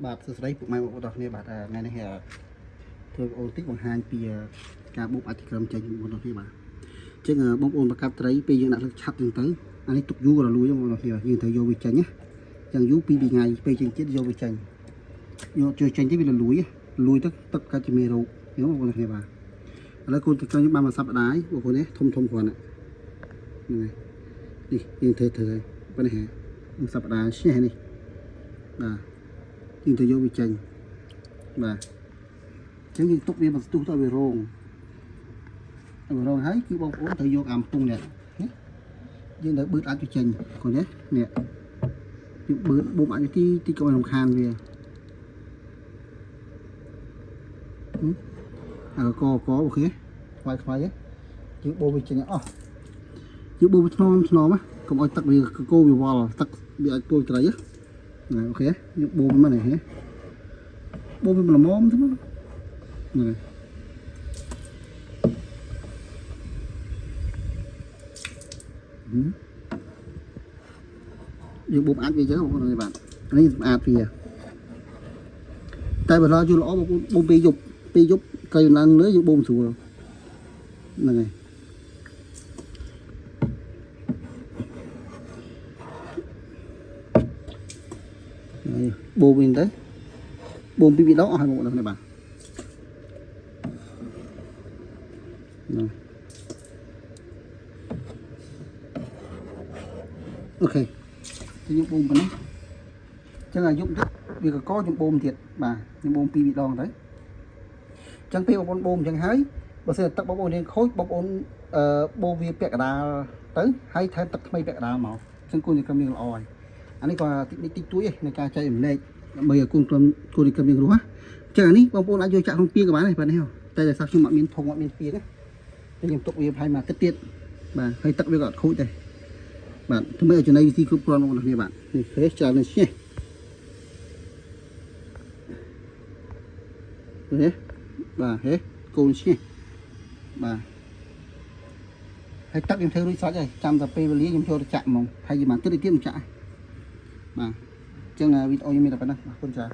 បាទសួស្តីពុកម៉ែបងប្អូនទាំងគ្នាបាទថ្ងៃនេះធ្វើអូនតិចបង្ហាញពីការបូកអតិក្រមចេញបងប្អូនទាំងគ្នាបាទអញ្ចឹងបងប្អូនប្រកាប់ត្រីពេលយើងដាក់លើឆាប់ចឹងទៅអានេះទុកយូរក៏លួយបងប្អូនទាំងគ្នាយើងត្រូវយកវាចេញណាចឹងយូរ2ថ្ងៃពេលចេញទៀតយកវាចេញយកជួយចេញទៅវាលួយទៅទឹកកាច់ជាមេរោគបងប្អូនទាំងគ្នាបាទឥឡូវគូនទឹកខ្ញុំបានមួយសប្តាហ៍បងប្អូននេះធំគ្រាន់នេះយើងធ្វើហើយប៉ុណ្ណេះមួយសប្តាហ៍ឈ្នះនេះបាទយើងទៅយកវាចេញបាទអញ្ចឹងយើងទុកវាបន្ទុះទៅវារងហើយគឺបងប្អូនត្រូវយកអាំពុងនេះយើងត្រូវបឺតអាចវាចេញឃើញទេនេះយើងបឺតបូមអាចទីកុំឲ្យរំខានវាកអូខេខ្វាយទេយើងបូមវាចេញអស់យើងបូមវាថ្នមកកុំឲ្យទឹកវាកោវាវល់ទឹកវាអាចពុលត្រីណាអូខេយើងបូមមកនេះបូមវាល្មមទៅណាយើងបូមអាចវាចឹងបងប្អូនបាទនេះស្អាតវាតែបើរកយូរល្អបងប្អូនបូមពេលយប់កៃឡើងលើយើងបូមស្រួលហ្នឹងហើយបូមវិញទៅបូមពីរដងអស់ហើយបងប្អូនបាទអូខេខ្ញុំបូមប៉ុណ្ណេះចឹងអាយុទៀតវាកកខ្ញុំបូមទៀតបាទខ្ញុំបូមពីរដងទៅចឹងពេលបងប្អូនបូមចឹងហើយបើសិនទឹកបងប្អូនរៀងខូចបងប្អូនបូមវាពាក់កណ្ដាលទៅហើយថែមទឹកថ្មីពាក់កណ្ដាលមកចឹងគូននេះក្រុមរៀងល្អហើយអានេះក៏តិចតួចឯងនៃការចែករំលែកដើម្បីឲ្យគូនក្រុមរៀងរស់ចឹងអានេះបងប្អូនអាចយកចាក់ក្នុងពីក៏បានដែរបាទនេះតែតែថាខ្ញុំអត់មានធុងអត់មានពីទេខ្ញុំទុកវាឲ្យមកទឹកទៀតបាទហើយទឹកវាក៏អត់ខូចដែរបាទធ្វើឲ្យចំណីវិធីគ្រប់គ្រាន់បងប្អូនគ្នាបាទនេះហេច្រើននេះឈ្នះហេបាទហេកូនឈ្នះបាទហើយទឹកខ្ញុំធ្វើរួចស្រេចហើយចាំតែពេលវេលាខ្ញុំចូលទៅចាក់ហ្មងហើយយីបានទឹកទៀតខ្ញុំចាក់បាទអញ្ចឹងវីដេអូខ្ញុំមានតែប៉ុណ្ណឹងអរគុណច្រើន